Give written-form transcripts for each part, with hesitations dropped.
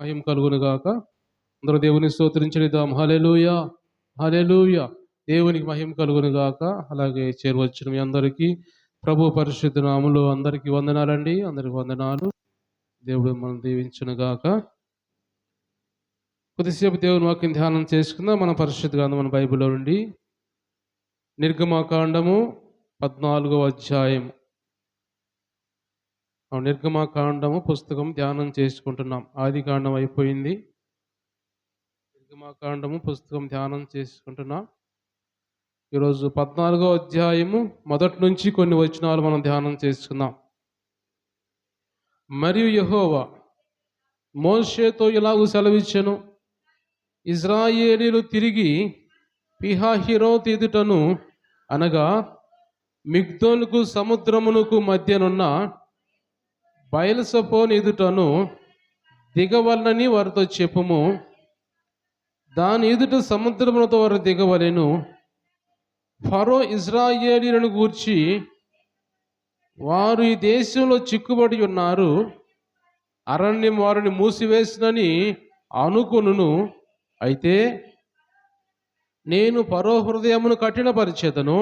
మహిమ కలుగును గాక. అందరూ దేవుని స్తోత్రించనిద్దాం. హల్లెలూయా, హల్లెలూయా. దేవునికి మహిమ కలుగును గాక. అలాగే చేరువచ్చిన మీ అందరికీ ప్రభు పరిశుద్ధ నామములో అందరికీ వందనాలండి. అందరికి వందనాలు. దేవుడు మనం దీవించును గాక. కొద్దిసేపు దేవుని వాక్యం ధ్యానం చేసుకుందాం. మన పరిశుద్ధ గ్రంథం మన బైబిల్లో నుండి నిర్గమకాండము 14వ అధ్యాయం. నిర్గమకాండము పుస్తకం ధ్యానం చేసుకుంటున్నాం. ఆది కాండం అయిపోయింది. నిర్గమకాండము పుస్తకం ధ్యానం చేసుకుంటున్నాం. ఈరోజు 14వ అధ్యాయము మొదటి నుంచి కొన్ని వచనాలు మనం ధ్యానం చేసుకుందాం. మరియు యెహోవా మోషేతో ఇలాగూ సెలవిచ్చెను, ఇశ్రాయేలీయులు తిరిగి పిహహిరోతు ఎదుటను అనగా మిగ్దోలుకు సముద్రమునకు మధ్యనున్న బయల్సెపోను ఎదుటను దిగవలనని వారితో చెప్పుము. దాని ఎదుట సముద్రములతో వారు దిగవలెను. ఫరో ఇశ్రాయేలీయులను గూర్చి, వారు ఈ దేశంలో చిక్కుబడి ఉన్నారు, అరణ్యం వారిని మూసివేసినని అనుకొనును. అయితే నేను ఫరో హృదయమును కఠినపరిచెదను,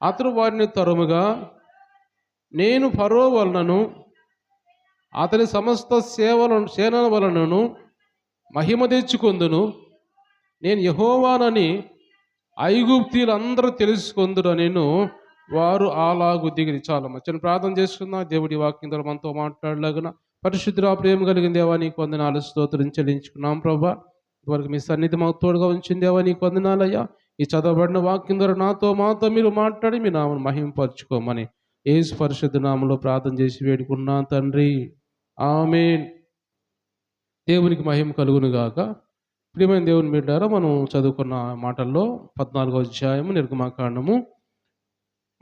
అతడు వారిని తరుముగా, నేను ఫరో వలనను అతని సమస్త సేనల వలనను మహిమ తెచ్చుకొందును. నేను యెహోవానని ఐగుప్తీయులందరూ తెలుసుకొందురు నేను. వారు అలాగు దిగిరి. చాలా మంచి ప్రార్థన చేసుకుందాం. దేవుడి వాక్యం ద్వారా మనతో మాట్లాడలాగున పరిశుద్ధ ప్రేమ కలిగిన దేవా నీకు వందనాలు, స్తోత్రం చెల్లించుకున్నాం. ప్రభా, ఇంతవరకు మీ సన్నిధి మాకు తోడుగా ఉంచింది దేవా నీకు వందనాలయ్యా. ఈ చదవబడిన వాక్యం ద్వారా మాతో మీరు మాట్లాడి మీ నామను మహింపరచుకోమని యేసు పరిశుద్ధ నామములో ప్రార్థన చేసి వేడుకున్నా తండ్రి, ఆమేన్. దేవునికి మహిమ కలుగును గాక. ప్రియమైన దేవుని బిడ్డారా, మనం చదువుకున్న మాటల్లో 14వ అధ్యాయము నిర్గమకాండము.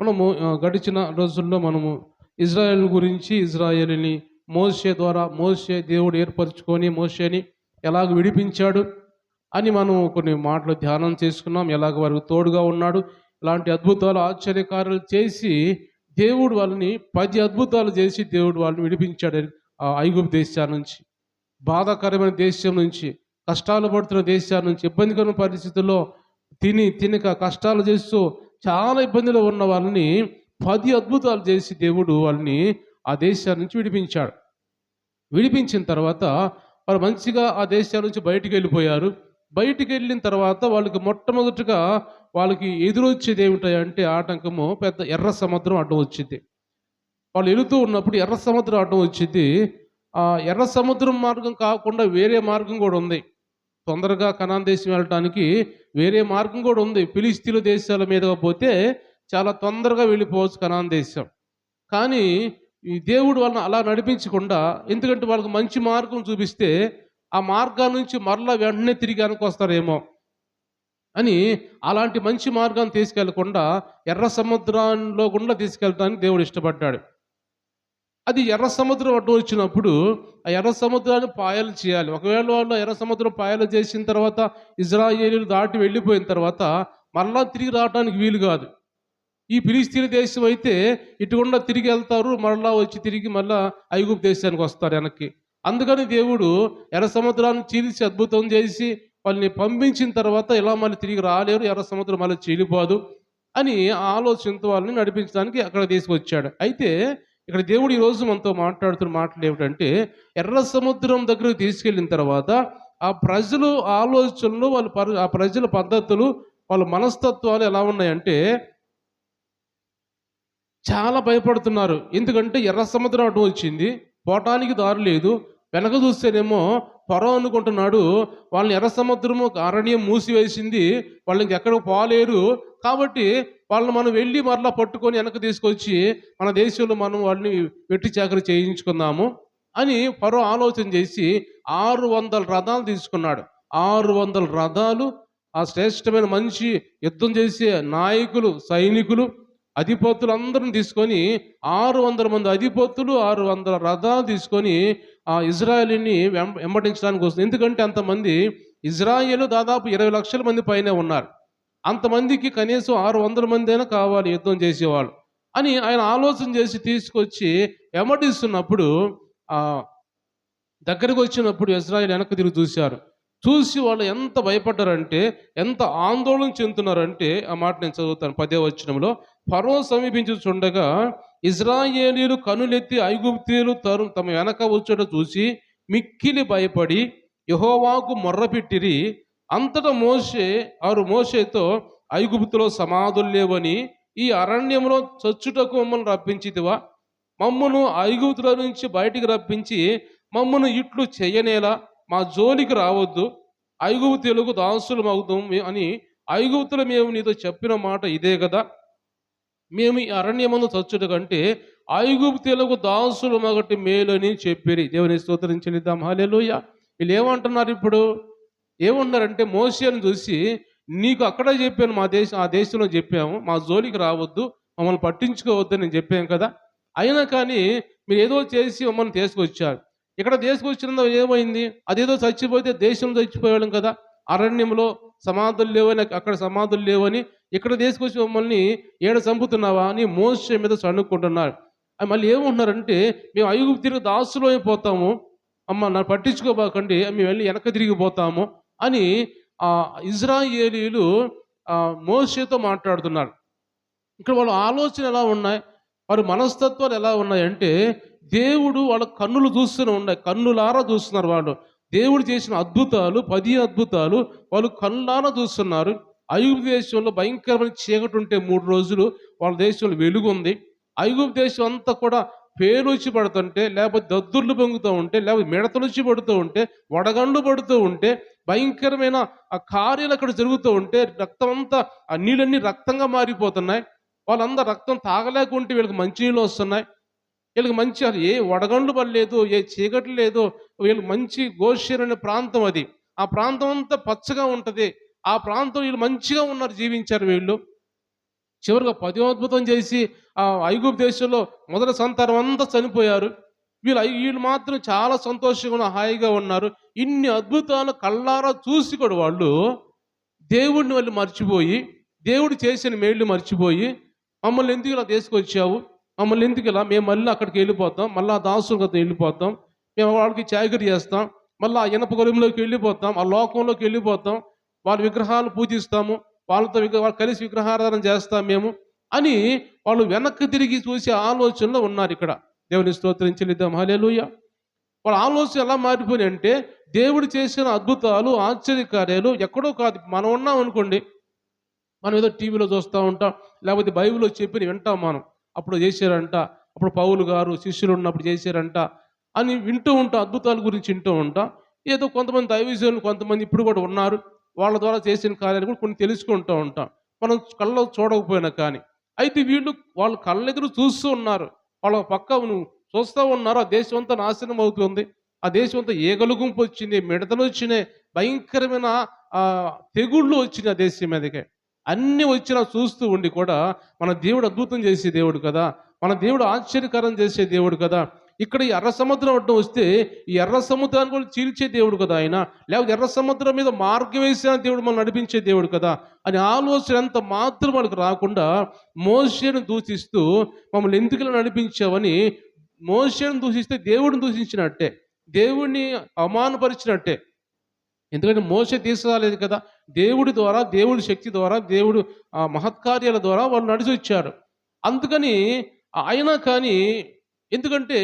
మనము గడిచిన రోజుల్లో మనము ఇజ్రాయేల్ గురించి, ఇజ్రాయేలుని మోషే దేవుడు ఏర్పరచుకొని మోషేని ఎలాగ విడిపించాడు అని మనం కొన్ని మాటలు ధ్యానం చేసుకున్నాం. ఎలాగ వారికి తోడుగా ఉన్నాడు, ఇలాంటి అద్భుతాలు ఆశ్చర్యకార్యాలు చేసి దేవుడు వాళ్ళని 10 అద్భుతాలు చేసి దేవుడు వాళ్ళని విడిపించాడు. ఐగుప్తు దేశం నుంచి, బాధాకరమైన దేశం నుంచి, కష్టాలు పడుతున్న దేశాల నుంచి, ఇబ్బందికరమైన పరిస్థితుల్లో తినక కష్టాలు చేస్తూ చాలా ఇబ్బందిలో ఉన్న వాళ్ళని 10 అద్భుతాలు చేసి దేవుడు వాళ్ళని ఆ దేశాల నుంచి విడిపించాడు. విడిపించిన తర్వాత వారు మంచిగా ఆ దేశాల నుంచి బయటికి వెళ్ళిపోయారు. బయటికి వెళ్ళిన తర్వాత వాళ్ళకి మొట్టమొదటిగా వాళ్ళకి ఎదురొచ్చేది ఏమిటంటే ఆటంకము, పెద్ద ఎర్ర సముద్రం అడ్డం వచ్చింది. వాళ్ళు వెళుతూ ఉన్నప్పుడు ఎర్ర సముద్రం అడ్డం వచ్చింది. ఆ ఎర్ర సముద్రం మార్గం కాకుండా వేరే మార్గం కూడా ఉంది. తొందరగా కనాన్ దేశం వెళ్ళటానికి వేరే మార్గం కూడా ఉంది. ఫిలిస్తీన్ల దేశాల మీదుగా పోతే చాలా తొందరగా వెళ్ళిపోవచ్చు కనాన్ దేశం. కానీ ఈ దేవుడు వాళ్ళని అలా నడిపించకుండా, ఎందుకంటే వాళ్ళకి మంచి మార్గం చూపిస్తే ఆ మార్గం నుంచి మరలా వెంటనే తిరిగి వస్తారేమో అని అలాంటి మంచి మార్గాన్ని తీసుకెళ్లకుండా ఎర్ర సముద్రంలో గుండా తీసుకెళ్ళడానికి దేవుడు ఇష్టపడ్డాడు. అది ఎర్ర సముద్రం అడ్డు వచ్చినప్పుడు ఆ ఎర్ర సముద్రాన్ని పాయలు చేయాలి. ఒకవేళ వాళ్ళు ఎర్ర సముద్రం పాయలు చేసిన తర్వాత ఇజ్రాయేలీయులు దాటి వెళ్ళిపోయిన తర్వాత మరలా తిరిగి రావడానికి వీలు కాదు. ఈ ఫిలిస్తీన్ దేశం అయితే ఇటుకుండా తిరిగి వెళ్తారు, మరలా వచ్చి తిరిగి మళ్ళా ఐగుప్తు దేశానికి వస్తారు వెనక్కి. అందుకని దేవుడు ఎర్ర సముద్రాన్ని చీల్చి అద్భుతం చేసి వాళ్ళని పంపించిన తర్వాత ఇలా మళ్ళీ తిరిగి రాలేరు, ఎర్ర సముద్రం మళ్ళీ చీలిపోదు అని ఆలోచనతో వాళ్ళని నడిపించడానికి అక్కడ తీసుకొచ్చాడు. అయితే ఇక్కడ దేవుడు ఈరోజు మనతో మాట్లాడుతున్న మాటలు ఏమిటంటే, ఎర్ర సముద్రం దగ్గరకు తీసుకెళ్ళిన తర్వాత ఆ ప్రజలు ఆలోచనలు, ఆ ప్రజల పద్ధతులు, వాళ్ళ మనస్తత్వాలు ఎలా ఉన్నాయంటే చాలా భయపడుతున్నారు. ఎందుకంటే ఎర్ర సముద్రం అడ్డు వచ్చింది, పోవటానికి దారి లేదు. వెనక చూస్తేనేమో ఫరో అనుకుంటున్నాడు వాళ్ళని ఎర్ర సముద్రము అరణ్యం మూసివేసింది, వాళ్ళు ఇంకెక్కడికి పోలేరు, కాబట్టి వాళ్ళని మనం వెళ్ళి మరలా పట్టుకొని వెనక తీసుకొచ్చి మన దేశంలో మనం వాళ్ళని వెట్టి చాకరీ చేయించుకుందాము అని ఫరో ఆలోచన చేసి 600 రథాలు తీసుకున్నాడు. 600 రథాలు, ఆ శ్రేష్టమైన మంచి యుద్ధం చేసే నాయకులు, సైనికులు, అధిపతులు అందరిని తీసుకొని 600 మంది అధిపతులు, 600 రథాలు తీసుకొని ఆ ఇజ్రాయేలుని వెంబడించడానికి వస్తుంది. ఎందుకంటే అంతమంది ఇజ్రాయేలు దాదాపు 20 లక్షల మంది పైనే ఉన్నారు. అంతమందికి కనీసం 600 మంది అయినా కావాలి యుద్ధం చేసేవాళ్ళు అని ఆయన ఆలోచన చేసి తీసుకొచ్చి వెంబడిస్తున్నప్పుడు దగ్గరికి వచ్చినప్పుడు ఇశ్రాయేలు వెనక్కి తిరిగి చూశారు. చూసి వాళ్ళు ఎంత భయపడ్డారంటే, ఎంత ఆందోళన చెందుతున్నారంటే, ఆ మాట నేను చదువుతాను 10వ వచనంలో. ఫరో సమీపించుచుండగా ఇశ్రాయేలీయులు కనులెత్తి ఐగుప్తీయులు తమ వెనక వచ్చుట చూసి మిక్కిలి భయపడి యెహోవాకు మొర్రపెట్టిరి. అంతటా మోషేతో ఐగుప్తులో సమాధులు లేవని ఈ అరణ్యంలో చచ్చుటకు మమ్మల్ని రప్పించితివా? మమ్మును ఐగుప్తుల నుంచి బయటికి రప్పించి మమ్మను ఇట్లు చెయ్యనేలా? మా జోలికి రావద్దు, ఐగుప్తీయులకు దాసులమవుతాం అని ఐగుప్తులు మేము నీతో చెప్పిన మాట ఇదే కదా. మేము ఈ అరణ్యమందు చచ్చుట కంటే ఐగుప్తీయులకు దాసులు మగటి మేలని చెప్పిరి. దేవుని స్తోత్రం చెల్లిద్దాం. హల్లెలూయా. వీళ్ళు ఏమంటున్నారు ఇప్పుడు? ఏమన్నారంటే, మోషేను చూసి నీకు అక్కడే చెప్పాను, ఆ దేశంలో చెప్పాము, మా జోలికి రావద్దు, మమ్మల్ని పట్టించుకోవద్దు నేను చెప్పాను కదా. అయినా కానీ మీరు ఏదో చేసి మమ్మల్ని తీసుకొచ్చారు. ఇక్కడ తీసుకొచ్చిన ఏమైంది? అదేదో చచ్చిపోతే దేశంలో చచ్చిపోయాడు కదా. అరణ్యంలో సమాధులు లేవని, అక్కడ సమాధులు లేవని ఇక్కడ తీసుకొచ్చి మమ్మల్ని ఏడ చంపుతున్నావా అని మోషే మీద సణుక్కుంటున్నారు. మళ్ళీ ఏమంటున్నారంటే, మేము ఐగుప్తు దాసులు అయిపోతాము, అమ్మ నన్ను పట్టించుకోబాకండి, మేము వెళ్ళి వెనక తిరిగిపోతాము అని ఇజ్రాయేలీయులు మోషేతో మాట్లాడుతున్నారు. ఇక్కడ వాళ్ళ ఆలోచన ఎలా ఉన్నాయి, వారి మనస్తత్వాలు ఎలా ఉన్నాయంటే, దేవుడు వాళ్ళ కన్నులు చూస్తూనే ఉన్నాయి, కన్నులారా చూస్తున్నారు. వాళ్ళు దేవుడు చేసిన అద్భుతాలు 10 అద్భుతాలు వాళ్ళు కన్నులారా చూస్తున్నారు. ఐగుప్తు దేశంలో భయంకరమైన చీకటి ఉంటే 3 రోజులు వాళ్ళ దేశంలో వెలుగు ఉంది. ఐగుప్తు దేశం అంతా కూడా పేరుచి పడుతుంటే, లేకపోతే దద్దుర్లు పొంగుతూ ఉంటే, లేకపోతే మిడతలుచి పడుతూ ఉంటే, వడగండ్లు పడుతూ ఉంటే, భయంకరమైన ఆ కార్యాలు అక్కడ జరుగుతూ ఉంటే, రక్తం అంతా ఆ నీళ్ళన్నీ రక్తంగా మారిపోతున్నాయి. వాళ్ళందరూ రక్తం తాగలేకుంటే వీళ్ళకి మంచినీళ్ళు వస్తున్నాయి. వీళ్ళకి మంచి అది ఏ వడగండ్లు పడలేదు, ఏ చీకటి లేదు. వీళ్ళకి మంచి గోషేరు అనే ప్రాంతం అది. ఆ ప్రాంతం అంతా పచ్చగా ఉంటుంది. ఆ ప్రాంతం వీళ్ళు మంచిగా ఉన్నారు, జీవించారు వీళ్ళు. చివరిగా 10వ అద్భుతం చేసి ఆ ఐగుప్తు దేశంలో మొదటి సంతానం అంతా చనిపోయారు. వీళ్ళు మాత్రం చాలా సంతోషంగా హాయిగా ఉన్నారు. ఇన్ని అద్భుతాలు కళ్ళారా చూసి కూడా వాళ్ళు దేవుడిని వాళ్ళు మర్చిపోయి, దేవుడు చేసిన మేళ్ళు మర్చిపోయి, మమ్మల్ని ఎందుకు ఇలా తీసుకొచ్చావు, మమ్మల్ని ఎందుకు ఇలా, మేము మళ్ళీ అక్కడికి వెళ్ళిపోతాం, మళ్ళీ ఆ దాసులతో వెళ్ళిపోతాం, మేము వాళ్ళకి చాకరీ చేస్తాం, మళ్ళీ ఆ ఇనప గొలుములోకి వెళ్ళిపోతాం, ఆ లోకంలోకి వెళ్ళిపోతాం, వాళ్ళ విగ్రహాలు పూజిస్తాము, వాళ్ళతో వాళ్ళు కలిసి విగ్రహారాధన చేస్తాం మేము అని వాళ్ళు వెనక్కి తిరిగి చూసే ఆలోచనలో ఉన్నారు. ఇక్కడ దేవుని స్తోత్రం చెల్లిద్దాం. హల్లెలూయా. వాళ్ళ ఆలోచన ఎలా మారిపోయినాయి అంటే, దేవుడు చేసిన అద్భుతాలు ఆశ్చర్యకార్యాలు ఎక్కడో కాదు, మనం ఉన్నాం అనుకోండి, మనం ఏదో టీవీలో చూస్తూ ఉంటాం, లేకపోతే బైబిల్లో చెప్పి వింటాం మనం, అప్పుడు చేశారంట, అప్పుడు పౌలు గారు శిష్యులు ఉన్నప్పుడు చేశారంట అని వింటూ ఉంటాం, అద్భుతాల గురించి వింటూ ఉంటాం. ఏదో కొంతమంది దైవజనులు కొంతమంది ఇప్పుడు కూడా ఉన్నారు, వాళ్ళ ద్వారా చేసిన కార్యాలు కూడా కొన్ని తెలుసుకుంటూ ఉంటాం, మనం కళ్ళలో చూడకపోయినా కానీ. అయితే వీళ్ళు వాళ్ళు కళ్ళెదురు చూస్తూ ఉన్నారు, వాళ్ళ పక్క చూస్తూ ఉన్నారు. ఆ దేశం అంతా నాశనం అవుతుంది, ఆ దేశం అంతా ఏగలు గుంపు వచ్చింది, మిడతలు వచ్చినాయి, భయంకరమైన తెగుళ్ళు వచ్చినాయి ఆ దేశం మీదకే. అన్నీ వచ్చినా చూస్తూ ఉండి కూడా మన దేవుడు అద్భుతం చేసే దేవుడు కదా, మన దేవుడు ఆశ్చర్యకరం చేసే దేవుడు కదా. ఇక్కడ ఈ ఎర్ర సముద్రం అడ్డం వస్తే ఈ ఎర్ర సముద్రాన్ని కూడా చీల్చే దేవుడు కదా ఆయన, లేకపోతే ఎర్ర సముద్రం మీద మార్గం వేసిన దేవుడు మనం నడిపించే దేవుడు కదా అని ఆలోచన ఎంత మాత్రం మనకు రాకుండా మోషేను దూషిస్తూ మమ్మల్ని ఎందుకు ఇలా నడిపించావని, మోషేను దూషిస్తే దేవుడిని దూషించినట్టే, దేవుడిని అవమానపరిచినట్టే. ఎందుకంటే మోషే తీసుకురాలేదు కదా, దేవుడి ద్వారా, దేవుడి శక్తి ద్వారా, దేవుడు మహత్కార్యాల ద్వారా వాళ్ళు నడిచి వచ్చారు. అందుకని అయినా కానీ, ఎందుకంటే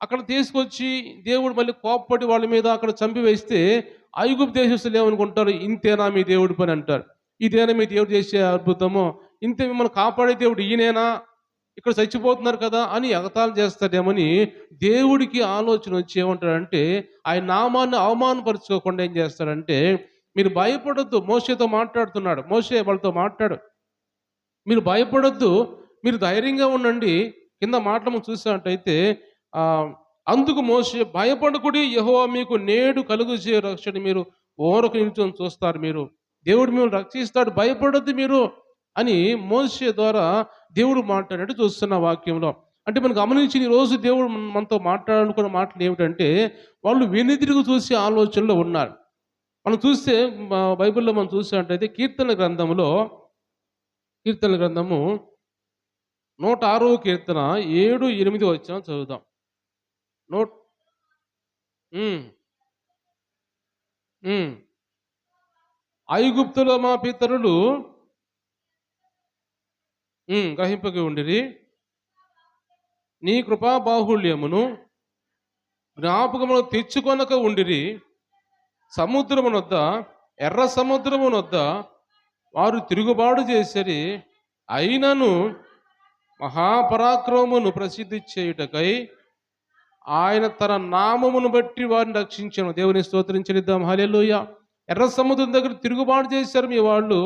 అక్కడ తీసుకొచ్చి దేవుడు మళ్ళీ కోప్పటి వాళ్ళ మీద అక్కడ చంపివేస్తే ఐగుప్తు దేశస్తులు ఏమనుకుంటారు, ఇంతేనా మీ దేవుడి పని అంటారు, ఇదేనా మీ దేవుడు చేసే అద్భుతమో, ఇంతే మిమ్మల్ని కాపాడే దేవుడు ఈయనేనా, ఇక్కడ చచ్చిపోతున్నారు కదా అని ఎగతాళం చేస్తాడేమని దేవుడికి ఆలోచన వచ్చి ఏమంటాడంటే, ఆయన నామాన్ని అవమానపరుచుకోకుండా ఏం చేస్తాడంటే, మీరు భయపడొద్దు, మోషేతో మాట్లాడుతున్నాడు, మోషే వాళ్ళతో మాట్లాడు, మీరు భయపడొద్దు, మీరు ధైర్యంగా ఉండండి. కింద మాటలు చూసినట్టయితే అందుకు మోషే, భయపడకుడి, యెహోవా మీకు నేడు కలుగు చే రక్షణ మీరు ఓరక నిల్చొని చూస్తారు, మీరు దేవుడు మిమ్మల్ని రక్షిస్తాడు, భయపడొద్దు మీరు అని మోషే ద్వారా దేవుడు మాట్లాడినట్టు చూస్తున్న వాక్యంలో. అంటే మనం గమనించిన ఈరోజు దేవుడు మనతో మాట్లాడుకున్న మాటలు ఏమిటంటే, వాళ్ళు వెనుదిరుగు చూసే ఆలోచనలో ఉన్నారు. మనం చూస్తే బైబిల్లో మనం చూసినట్టయితే కీర్తన గ్రంథము 106వ కీర్తన 7, 8 వచనం చదువుదాం. ఉమ్, ఉమ్. ఐగుప్తులో మా పితరులు గ్రహింపక ఉండిరి. నీ కృపా బాహుళ్యమును జ్ఞాపకమును తెచ్చుకొనక ఉండిరి. సముద్రమునొద్ద, ఎర్ర సముద్రమునొద్ద వారు తిరుగుబాటు చేసిరి. అయినను మహాపరాక్రమమును ప్రసిద్ధి చేయుటకై ఆయన తన నామమును బట్టి వారిని రక్షించను. దేవుని స్తోత్రం చెల్లిద్దాం. హల్లెలూయా. ఎర్ర సముద్రం దగ్గర తిరుగుబాటు చేశారు మీ వాళ్ళు.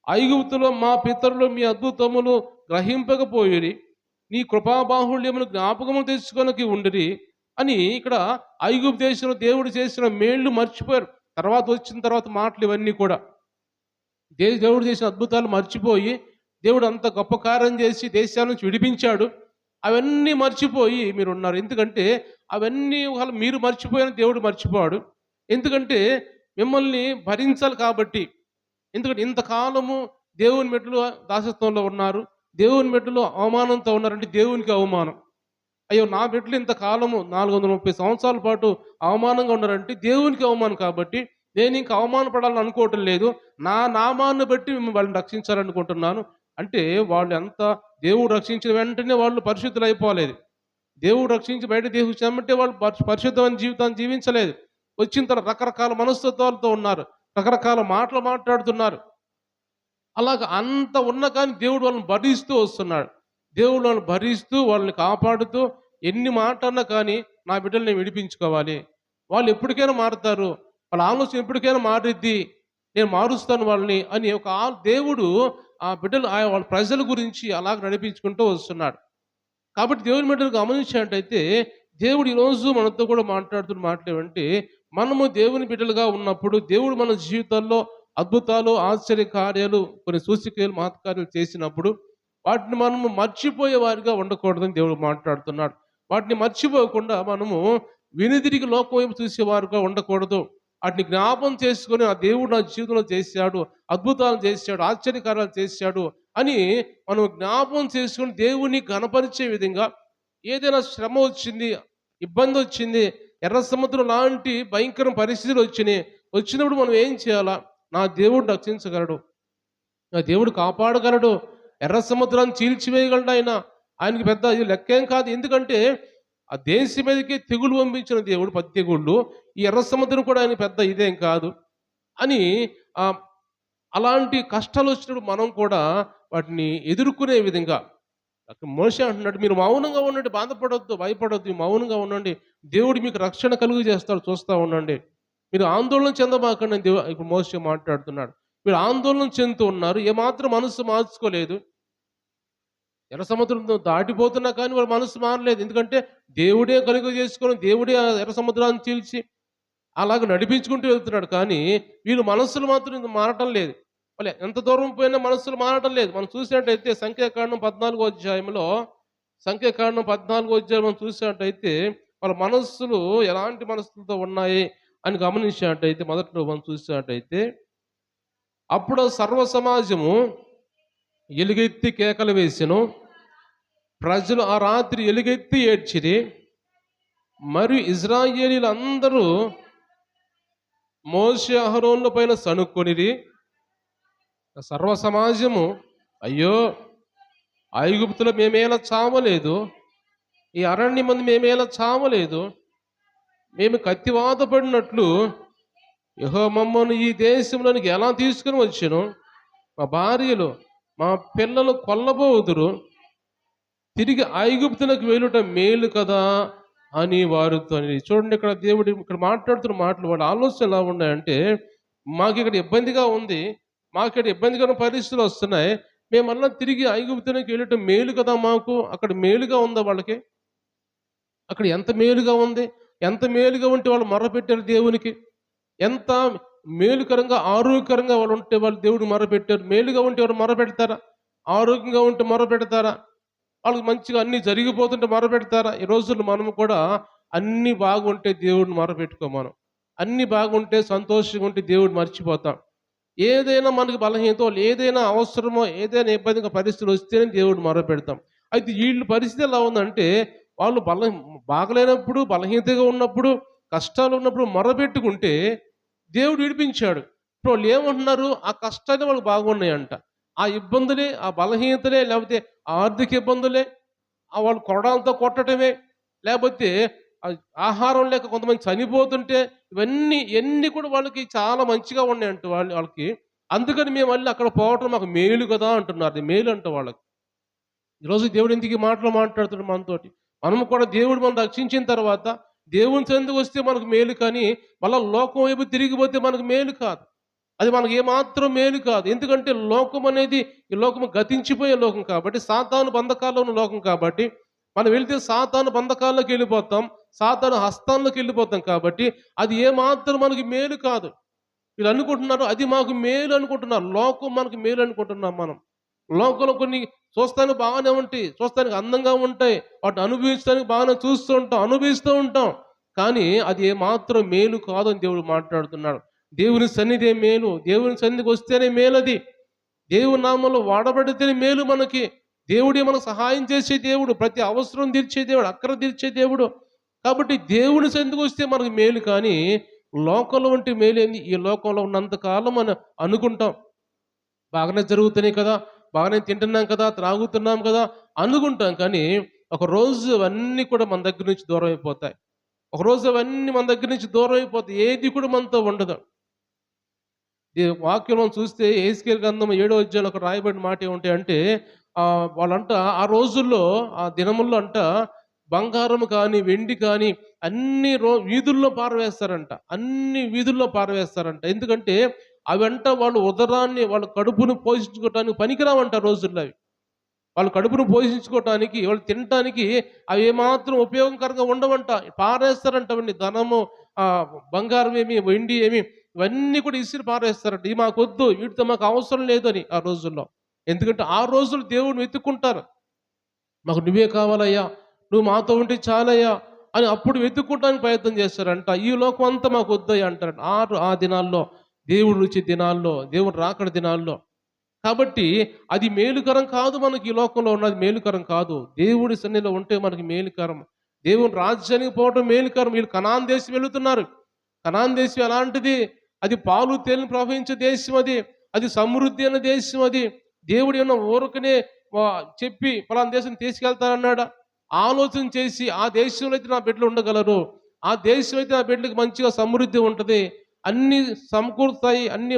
ఐగుప్తులో మా పితరులు మీ అద్భుతములు గ్రహింపకపోయిరి. నీ కృపాబాహుళ్యమును జ్ఞాపకము తెచ్చుకొనకి ఉండిరి అని ఇక్కడ ఐగుప్తు దేశంలో దేవుడు చేసిన మేళ్లు మర్చిపోయారు. తర్వాత వచ్చిన తర్వాత మాటలు ఇవన్నీ కూడా దేవుడు చేసిన అద్భుతాలు మర్చిపోయి, దేవుడు అంత గొప్ప కార్యం చేసి దేశాల నుంచి విడిపించాడు, అవన్నీ మర్చిపోయి మీరు ఉన్నారు. ఎందుకంటే అవన్నీ ఒకవేళ మీరు మర్చిపోయిన దేవుడు మర్చిపోయాడు. ఎందుకంటే మిమ్మల్ని భరించాలి కాబట్టి. ఎందుకంటే ఇంతకాలము దేవుని మెట్టులో దాసత్వంలో ఉన్నారు, దేవుని మెట్టులో అవమానంతో ఉన్నారంటే దేవునికి అవమానం. అయ్యో నా బిడ్డలు ఇంతకాలము 430 సంవత్సరాల పాటు అవమానంగా ఉన్నారంటే దేవునికి అవమానం. కాబట్టి నేను ఇంకా అవమానపడాలని అనుకోవటం లేదు, నా నామాన్ని బట్టి మిమ్మల్ని వాళ్ళని రక్షించాలనుకుంటున్నాను అంటే వాళ్ళు ఎంత దేవుడు రక్షించిన వెంటనే వాళ్ళు పరిశుద్ధులు అయిపోలేదు. దేవుడు రక్షించి బయట తీసుకొచ్చామంటే వాళ్ళు పరిశుద్ధమైన జీవితాన్ని జీవించలేదు. వచ్చిన తర్వాత రకరకాల మనస్తత్వాలతో ఉన్నారు, రకరకాల మాటలు మాట్లాడుతున్నారు. అలాగ అంత ఉన్న కానీ దేవుడు వాళ్ళని భరిస్తూ వస్తున్నాడు. దేవుడు వాళ్ళని భరిస్తూ వాళ్ళని కాపాడుతూ ఎన్ని మాటన్నా కానీ నా బిడ్డలు నేను విడిపించుకోవాలి, వాళ్ళు ఎప్పటికైనా మారుతారు, వాళ్ళ ఆలోచన ఎప్పటికైనా మారిద్ది, నేను మారుస్తాను వాళ్ళని అని ఒక దేవుడు ఆ బిడ్డలు వాళ్ళ ప్రజల గురించి అలాగ నడిపించుకుంటూ వస్తున్నాడు. కాబట్టి దేవుని బిడ్డలు గమనించినట్టయితే దేవుడు ఈరోజు మనతో కూడా మాట్లాడుతున్న మాటలు ఏమంటే, మనము దేవుని బిడ్డలుగా ఉన్నప్పుడు దేవుడు మన జీవితాల్లో అద్భుతాలు, ఆశ్చర్య కార్యాలు, కొన్ని సూచక్రియలు, మహత్కార్యాలు చేసినప్పుడు వాటిని మనము మర్చిపోయే వారిగా ఉండకూడదని దేవుడు మాట్లాడుతున్నాడు. వాటిని మర్చిపోకుండా మనము వెనుదిరిగి లోకం వైపు చూసేవారుగా ఉండకూడదు. వాటిని జ్ఞాపం చేసుకొని ఆ దేవుడు నా జీవితంలో చేశాడు, అద్భుతాలు చేశాడు, ఆశ్చర్యకార్యాలు చేశాడు అని మనం జ్ఞాపం చేసుకొని దేవుని ఘనపరిచే విధంగా, ఏదైనా శ్రమ వచ్చింది, ఇబ్బంది వచ్చింది, ఎర్ర సముద్రం లాంటి భయంకర పరిస్థితులు వచ్చినప్పుడు మనం ఏం చేయాలా? నా దేవుడు రక్షించగలడు, నా దేవుడు కాపాడగలడు, ఎర్ర సముద్రాన్ని చీల్చివేయగలడు. ఆయనకి పెద్ద ఇది లెక్కేం కాదు. ఎందుకంటే ఆ దేశం మీదకి తెగులు పంపించిన దేవుడు, 10 తెగుళ్ళు, ఈ ఎర్ర సముద్రం కూడా ఆయన పెద్ద ఇదేం కాదు అని అలాంటి కష్టాలు వచ్చినప్పుడు మనం కూడా వాటిని ఎదుర్కొనే విధంగా మోషే అంటున్నాడు, మీరు మౌనంగా ఉండండి, బాధపడొద్దు, భయపడొద్దు, మౌనంగా ఉండండి, దేవుడు మీకు రక్షణ కలుగు చేస్తాడు, చూస్తూ ఉండండి, మీరు ఆందోళన చెందబాకండి అని దేవుడు ఇప్పుడు మోషే మాట్లాడుతున్నాడు. మీరు ఆందోళన చెందుతూ ఉన్నారు, ఏమాత్రం మనసు మార్చుకోలేదు. ఎర్ర సముద్రం దాటిపోతున్నా కానీ వాళ్ళ మనసు మారలేదు. ఎందుకంటే దేవుడే కలుగు చేసుకొని, దేవుడే ఎర్ర సముద్రాన్ని చీల్చి అలాగ నడిపించుకుంటూ వెళ్తున్నాడు. కానీ వీళ్ళు మనస్సులు మాత్రం మారటం లేదు. వాళ్ళ ఎంత దూరం పోయినా మనస్సులు మారటం లేదు. మనం చూసినట్టయితే సంఖ్యాకాండం 14వ అధ్యాయంలో మనం చూసినట్టయితే వాళ్ళ మనస్సులు ఎలాంటి మనస్సులతో ఉన్నాయి అని గమనించినట్టయితే, మొదట్లో మనం చూసినట్టయితే, అప్పుడు సర్వ సమాజము ఎలుగెత్తి కేకలు వేసెను, ప్రజలు ఆ రాత్రి ఎలుగెత్తి ఏడ్చిరి, మరియు ఇశ్రాయేలీయులందరూ మోషే అహరోనుల పైన సణుక్కొనిరి. సర్వ సమాజము, అయ్యో ఐగుప్తులో మేమేలా చావలేదు, ఈ అరణ్యమందు మేమేలా చావలేదు, మేము కత్తివాత పడినట్లు యెహోవా మమ్మల్ని ఈ దేశంలోనికి ఎలా తీసుకుని వచ్చెను, మా భార్యలు మా పిల్లలు కొల్లబోదురు, తిరిగి ఐగుప్తులకు వెళ్ళుట మేలు కదా అని వారితో. చూడండి, ఇక్కడ దేవుడు ఇక్కడ మాట్లాడుతున్న మాటలు, వాళ్ళ ఆలోచన ఎలా ఉన్నాయంటే, మాకు ఇక్కడ ఇబ్బందిగా ఉంది, మాకు ఇక్కడ ఇబ్బందికర పరిస్థితులు వస్తున్నాయి, మేమన్నా తిరిగి ఐగుప్తునికి వెళ్ళటం మేలు కదా మాకు. అక్కడ మేలుగా ఉందా వాళ్ళకి? అక్కడ ఎంత మేలుగా ఉంది? ఎంత మేలుగా ఉంటే వాళ్ళు మొరపెట్టారు దేవునికి? ఎంత మేలుకరంగా, ఆరోగ్యకరంగా వాళ్ళు ఉంటే వాళ్ళు దేవుడు మొరపెట్టారు. మేలుగా ఉంటే వాళ్ళు మొరపెడతారా? ఆరోగ్యంగా ఉంటే మొరపెడతారా? వాళ్ళకి మంచిగా అన్నీ జరిగిపోతుంటే మొరపెడతారా? ఈ రోజుల్లో మనము కూడా అన్నీ బాగుంటే దేవుడిని మొరపెట్టుకో. మనం అన్నీ బాగుంటే, సంతోషంగా ఉంటే దేవుడు మర్చిపోతాం. ఏదైనా మనకి బలహీనతో, ఏదైనా అవసరమో, ఏదైనా ఇబ్బందిగా పరిస్థితులు వస్తేనే దేవుడు మొరపెడతాం. అయితే వీళ్ళ పరిస్థితి ఎలా ఉందంటే, వాళ్ళు బాగలేనప్పుడు, బలహీనతగా ఉన్నప్పుడు, కష్టాలు ఉన్నప్పుడు మొరపెట్టుకుంటే దేవుడు విడిపించాడు. ఇప్పుడు వాళ్ళు ఏమంటున్నారు? ఆ కష్టాలే వాళ్ళకి బాగున్నాయంట. ఆ ఇబ్బందులే, ఆ బలహీనతలే, లేకపోతే ఆర్థిక ఇబ్బందులే, వాళ్ళు కొరడాలతో కొట్టటమే, లేకపోతే ఆహారం లేక కొంతమంది చనిపోతుంటే, ఇవన్నీ కూడా వాళ్ళకి చాలా మంచిగా ఉన్నాయంట వాళ్ళకి. అందుకని మేము మళ్ళీ అక్కడ పోవటం మాకు మేలు కదా అంటున్నారు. అది మేలు అంట వాళ్ళకి. ఈరోజు దేవుడు ఎందుకు ఈ మాటలు మాట్లాడుతున్నాడు మనతోటి? మనము కూడా దేవుడు మనల్ని రక్షించిన తర్వాత దేవుని చెందుకు వస్తే మనకు మేలు, కానీ మళ్ళా లోకం వైపు తిరిగిపోతే మనకు మేలు కాదు. అది మనకు ఏమాత్రం మేలు కాదు. ఎందుకంటే లోకం అనేది, ఈ లోకము గతించిపోయే లోకం కాబట్టి, సాతాను బంధకాల్లో ఉన్న లోకం కాబట్టి, మనం వెళ్తే సాతాను బంధకాల్లోకి వెళ్ళిపోతాం. సాతాను హస్తాల్లోకి వెళ్ళిపోతాం కాబట్టి, అది ఏమాత్రం మనకి మేలు కాదు. వీళ్ళు అనుకుంటున్నారు అది మాకు మేలు అనుకుంటున్నారు. లోకం మనకు మేలు అనుకుంటున్నాం మనం. లోకంలో కొన్ని చూస్తానికి బాగానే ఉంటాయి, చూస్తానికి అందంగా ఉంటాయి, వాటిని అనుభవించడానికి బాగానే చూస్తూ ఉంటాం, అనుభవిస్తూ ఉంటాం. కానీ అది ఏమాత్రం మేలు కాదని దేవుడు మాట్లాడుతున్నాడు. దేవుని సన్నిధే మేలు. దేవుని సన్నిధికి వస్తేనే మేలు అది. దేవుని నామంలో వాడబడితేనే మేలు మనకి. దేవుడే మనకు సహాయం చేసే దేవుడు, ప్రతి అవసరం తీర్చే దేవుడు, అక్కర తీర్చే దేవుడు. కాబట్టి దేవుని సన్నిధికి వస్తే మనకు మేలు, కానీ లోకంలో ఉంటే మేలేంది? ఈ లోకంలో ఉన్నంత కాలం మనం అనుకుంటాం బాగానే జరుగుతున్నాయి కదా, బాగానే తింటున్నాం కదా, త్రాగుతున్నాం కదా అనుకుంటాం. కానీ ఒకరోజు అవన్నీ కూడా మన దగ్గర నుంచి దూరం అయిపోతాయి. ఒకరోజు అవన్నీ మన దగ్గర నుంచి దూరం అయిపోతాయి. ఏది కూడా మనతో ఉండదు. ఈ వాక్యంలో చూస్తే యెహెజ్కేలు గ్రంథం 7వ అధ్యాయంలో ఒక రాయబడిన మాట ఏమిటి అంటే, వాళ్ళంట ఆ రోజుల్లో, ఆ దినముల్లో అంట, బంగారం కానీ, వెండి కానీ అన్ని వీధుల్లో పారవేస్తారంట. అన్ని వీధుల్లో పారవేస్తారంట. ఎందుకంటే అవంట వాళ్ళు ఉదరాన్ని, వాళ్ళ కడుపును పోషించుకోవటానికి పనికిరావంట రోజుల్లో అవి. వాళ్ళ కడుపును పోషించుకోవటానికి, వాళ్ళు తినటానికి అవి ఏమాత్రం ఉపయోగకరంగా ఉండవంట. పారేస్తారంట అవన్నీ. ధనము, బంగారం ఏమి, వెండి ఏమి, ఇవన్నీ కూడా ఇసిరి పారేస్తారంట. ఇవి మాకొద్దు, వీటితో మాకు అవసరం లేదు అని ఆ రోజుల్లో. ఎందుకంటే ఆ రోజులు దేవుడిని వెతుక్కుంటారు. మాకు నువ్వే కావాలయ్యా, నువ్వు మాతో ఉంటే చాలయ్యా అని అప్పుడు వెతుక్కోవడానికి ప్రయత్నం చేస్తారంట. ఈ లోకం అంతా మాకు వద్దయ్యా అంటారంట. ఆ దినాల్లో, దేవుడు వచ్చే దినాల్లో, దేవుడు రాకడ దినాల్లో. కాబట్టి అది మేలుకరం కాదు. మనకి ఈ లోకంలో ఉన్నది మేలుకరం కాదు. దేవుడి సన్నిధిలో ఉంటే మనకి మేలుకరం. దేవుని రాజ్యానికి పోవటం మేలుకరం. వీళ్ళు కనాన్ దేశం వెళుతున్నారు. కనాన్ దేశం ఎలాంటిది? అది పాలు తేనెలు ప్రవహించే దేశం అది. అది సమృద్ధి అయిన దేశం అది. దేవుడు ఏమన్నా ఊరకనే చెప్పి పలానా దేశం తీసుకెళ్తానన్నాడా? ఆలోచన చేసి, ఆ దేశంలో అయితే నా బిడ్డలు ఉండగలరు, ఆ దేశం అయితే నా బిడ్డలకు మంచిగా సమృద్ధి ఉంటుంది, అన్ని సమకూరుతాయి, అన్ని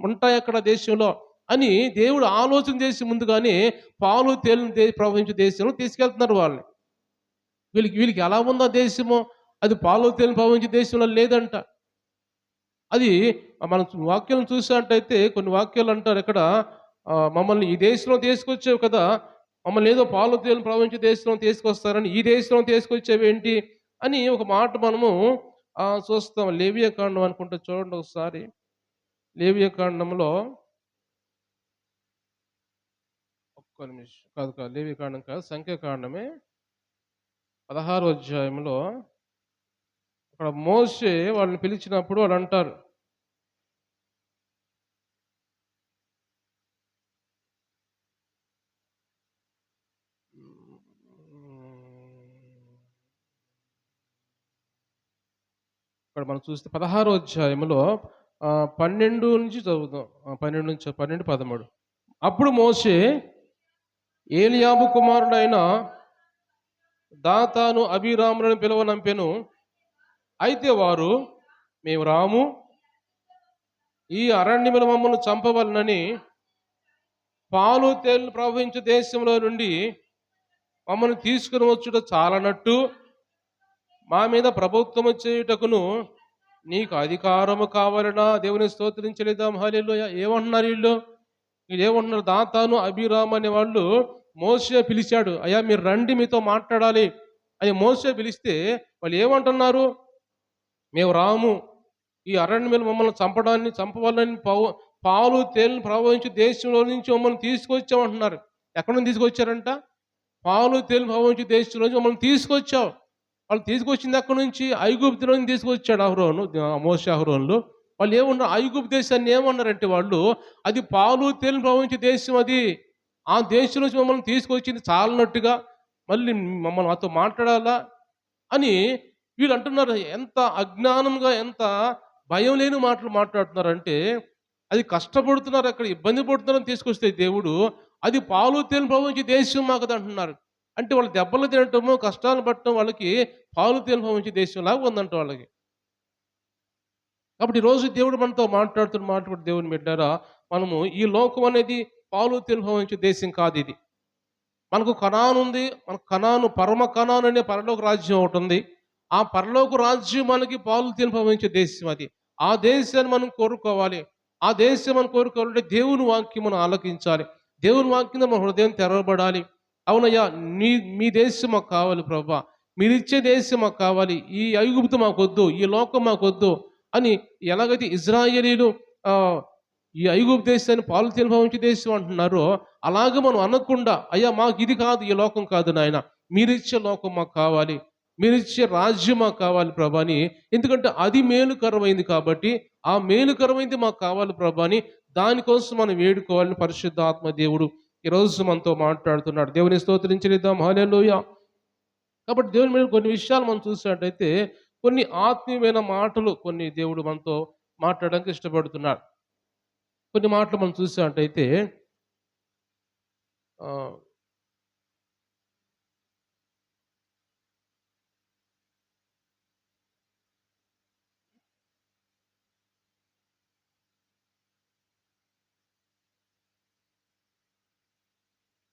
ఉంటాయి అక్కడ దేశంలో అని దేవుడు ఆలోచన చేసి ముందుగానే పాలు తేనెలు ప్రవహించే దేశంలో తీసుకెళ్తున్నారు వాళ్ళని. వీళ్ళకి ఎలా ఉందో దేశము? అది పాలు తేనెలు ప్రవహించే దేశంలో లేదంట. అది మనం వాక్యం చూసినట్టయితే కొన్ని వాక్యాలు అంటారు ఇక్కడ, మమ్మల్ని ఈ దేశంలో తీసుకొచ్చావు కదా, మమ్మల్ని ఏదో పాలు తేనెలు ప్రవహించే దేశంలో తీసుకొస్తారని, ఈ దేశంలో తీసుకొచ్చేవేంటి అని ఒక మాట మనము చూస్తాం. లేవియా కాండం అనుకుంటే చూడండి ఒకసారి. లేవియా కాండంలో, ఒక్క నిమిషం, కాదు లేవియా కాండం కాదు, సంఖ్యాకాండమే 16వ అధ్యాయంలో అక్కడ మోషే వాళ్ళని పిలిచినప్పుడు వాళ్ళు అంటారు, ఇక్కడ మనం చూస్తే 16వ అధ్యాయంలో 12 నుంచి చదువుదాం. 12, 13. అప్పుడు మోషే ఏలియాబు కుమారుడైన దాతాను అబీరాములను పిలువనంపెను. అయితే వారు, మేము రాము, ఈ అరణ్యముల మమ్మల్ని చంపవలనని పాలు తేనెలు ప్రవహించే దేశంలో నుండి మమ్మల్ని తీసుకుని వచ్చుట చాలనట్టు మా మీద ప్రభుత్వము చేయుటకును నీకు అధికారము కావాలనా? దేవుని స్తోత్రించలేదాం. హల్లెలూయా. ఏమంటున్నారు వీళ్ళు ఏమంటున్నారు? దాతాను అబీరాము అనే వాళ్ళు మోషే పిలిచాడు. అయ్యా మీరు రండి, మీతో మాట్లాడాలి అని మోషే పిలిస్తే వాళ్ళు ఏమంటున్నారు? మేము రాము, ఈ అరణ్యములు మమ్మల్ని చంపవాలని పాలు తేనెలు ప్రవహించి దేశంలో నుంచి మమ్మల్ని తీసుకొచ్చామంటున్నారు. ఎక్కడి నుంచి తీసుకొచ్చారంట? పాలు తేనెలు ప్రవహించి దేశంలో నుంచి మమ్మల్ని తీసుకొచ్చావు. వాళ్ళు తీసుకొచ్చింది ఎక్కడి నుంచి? ఐగుప్తులో నుంచి తీసుకొచ్చాడు అహరోను, మోషే అహరోన్లు. వాళ్ళు ఏమన్నారు? ఐగుప్తు దేశాన్ని ఏమన్నారంటే వాళ్ళు, అది పాలు తేనెలు ప్రవహించే దేశం, అది ఆ దేశం నుంచి మమ్మల్ని తీసుకొచ్చింది చాలనట్టుగా మళ్ళీ మమ్మల్ని నాతో మాట్లాడాలా అని వీళ్ళు అంటున్నారు. ఎంత అజ్ఞానంగా, ఎంత భయం లేని మాటలు మాట్లాడుతున్నారంటే, అది కష్టపడుతున్నారు, అక్కడ ఇబ్బంది పడుతున్నారని తీసుకొస్తే దేవుడు, అది పాలు తేనెలు ప్రవహించే దేశం మాకదంటున్నారు. అంటే వాళ్ళు దెబ్బలు తినటము, కష్టాలు పడటం వాళ్ళకి పాలు తేనెలు ప్రవహించే దేశంలాగా ఉందంట వాళ్ళకి. కాబట్టి ఈరోజు దేవుడు మనతో మాట్లాడుతున్న మాట కూడా దేవుని బిడ్డారా, మనము ఈ లోకం అనేది పాలు తేనెలు ప్రవహించే దేశం కాదిది. మనకు కనాను ఉంది. మనకు కనాను, పరమ కనాను అనే పరలోక రాజ్యం ఒకటుంది. ఆ పరలోక రాజ్యం మనకి పాలు తేనెలు ప్రవహించే దేశం అది. ఆ దేశాన్ని మనం కోరుకోవాలి. ఆ దేశం మనం కోరుకోవాలంటే దేవుని వాక్యం మనం ఆలకించాలి. దేవుని వాక్యం మన హృదయం తెరవబడాలి. అవునయ్యా, మీ దేశం మాకు కావాలి ప్రభా. మీరిచ్చే దేశం మాకు కావాలి. ఈ ఐగుప్తు మాకొద్దు. ఈ లోకం మాకొద్దు అని ఎలాగైతే ఇజ్రాయేలీలు ఈ ఐగుప్తు దేశాన్ని పాలు తేనెలు ప్రవహించే దేశం అంటున్నారో, అలాగే మనం అనకుండా, అయ్యా మాకు ఇది కాదు, ఈ లోకం కాదు నాయన, మీరిచ్చే లోకం మాకు కావాలి, మీరిచ్చే రాజ్యం మాకు కావాలి ప్రభా అని. ఎందుకంటే అది మేలుకరమైంది కాబట్టి, ఆ మేలుకరమైంది మాకు కావాలి ప్రభా అని దానికోసం మనం వేడుకోవాలని పరిశుద్ధాత్మ దేవుడు ఈరోజు మనతో మాట్లాడుతున్నాడు. దేవుని స్తోత్రించనిద్దాం. హల్లెలూయా. కాబట్టి దేవుని మీద కొన్ని విషయాలు మనం చూసినట్టయితే, కొన్ని ఆత్మీయమైన మాటలు కొన్ని దేవుడు మనతో మాట్లాడడానికి ఇష్టపడుతున్నాడు. కొన్ని మాటలు మనం చూసినట్టయితే ఆహ్,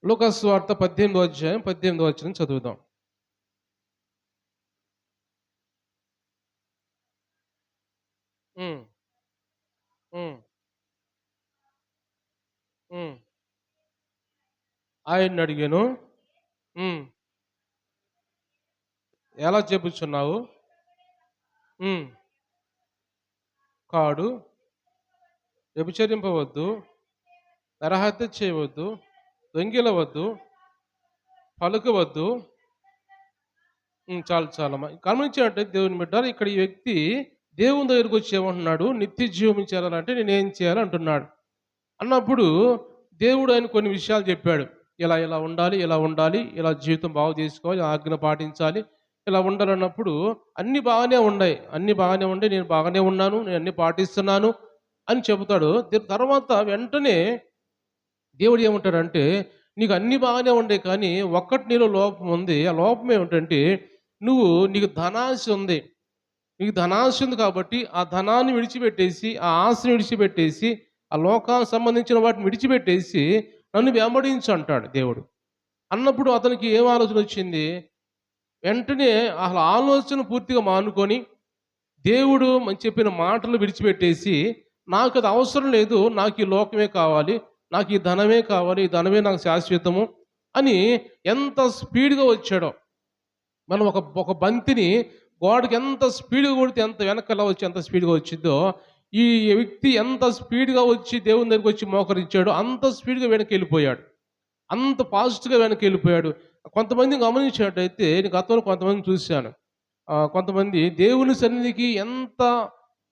లూకాసు సువార్త 18వ అధ్యాయం 18వ వచనం చదువుదాం. హ్మ్. హ్మ్. హ్మ్. ఆయన్నడిగాను. హ్మ్. ఎలా చెప్పుచున్నావు? హ్మ్. కాడు, వ్యభిచరింపవద్దు, నరహత్య చేయవద్దు, దొంగిలవద్దు, పలుకవద్దు. చాలు చాలమ్మా. గమనించినట్టయితే దేవుని బిడ్డలారా, ఇక్కడ ఈ వ్యక్తి దేవుని దగ్గరికొచ్చి ఏమంటున్నాడు? నిత్య జీవం ఇచ్చేయాలంటే నేనేం చేయాలి అంటున్నాడు. అన్నప్పుడు దేవుడు ఆయన కొన్ని విషయాలు చెప్పాడు. ఇలా ఇలా ఉండాలి, ఇలా ఉండాలి, ఇలా జీవితం బాగు చేసుకోవాలి, ఆజ్ఞ పాటించాలి, ఇలా ఉండాలన్నప్పుడు అన్నీ బాగానే ఉన్నాయి. అన్నీ బాగానే ఉండి నేను బాగానే ఉన్నాను, నేను అన్నీ పాటిస్తున్నాను అని చెబుతాడు. తర్వాత వెంటనే దేవుడు ఏమంటాడంటే, నీకు అన్నీ బాగానే ఉండే కానీ ఒక్కటి నీలో లోపం ఉంది. ఆ లోపం ఏమిటంటే, నీకు ధనాశ ఉంది. నీకు ధనాశ ఉంది కాబట్టి ఆ ధనాన్ని విడిచిపెట్టేసి, ఆ ఆశను విడిచిపెట్టేసి, ఆ లోకానికి సంబంధించిన వాటిని విడిచిపెట్టేసి నన్ను వెంబడించు అంటాడు దేవుడు. అన్నప్పుడు అతనికి ఏం ఆలోచన వచ్చింది? వెంటనే అసలు ఆలోచన పూర్తిగా మానుకొని, దేవుడు చెప్పిన మాటలు విడిచిపెట్టేసి, నాకది అవసరం లేదు, నాకు ఈ లోకమే కావాలి, నాకు ఈ ధనమే కావాలి, ఈ ధనమే నాకు శాశ్వతము అని ఎంత స్పీడ్‌గా వచ్చాడో. మనం ఒక ఒక బంతిని గోడకి ఎంత స్పీడ్‌గా కొడితే ఎంత వెనకాల వచ్చి ఎంత స్పీడ్‌గా వచ్చిద్దో, ఈ వ్యక్తి ఎంత స్పీడ్‌గా వచ్చి దేవుని దగ్గరికొచ్చి మోకరించాడో అంత స్పీడ్‌గా వెనక్కెళ్ళిపోయాడు. అంత ఫాస్ట్‌గా వెనక్కెళ్ళిపోయాడు. కొంతమందిని గమనించినట్టయితే నేను గతంలో కొంతమందిని చూశాను. కొంతమంది దేవుని సన్నిధికి ఎంత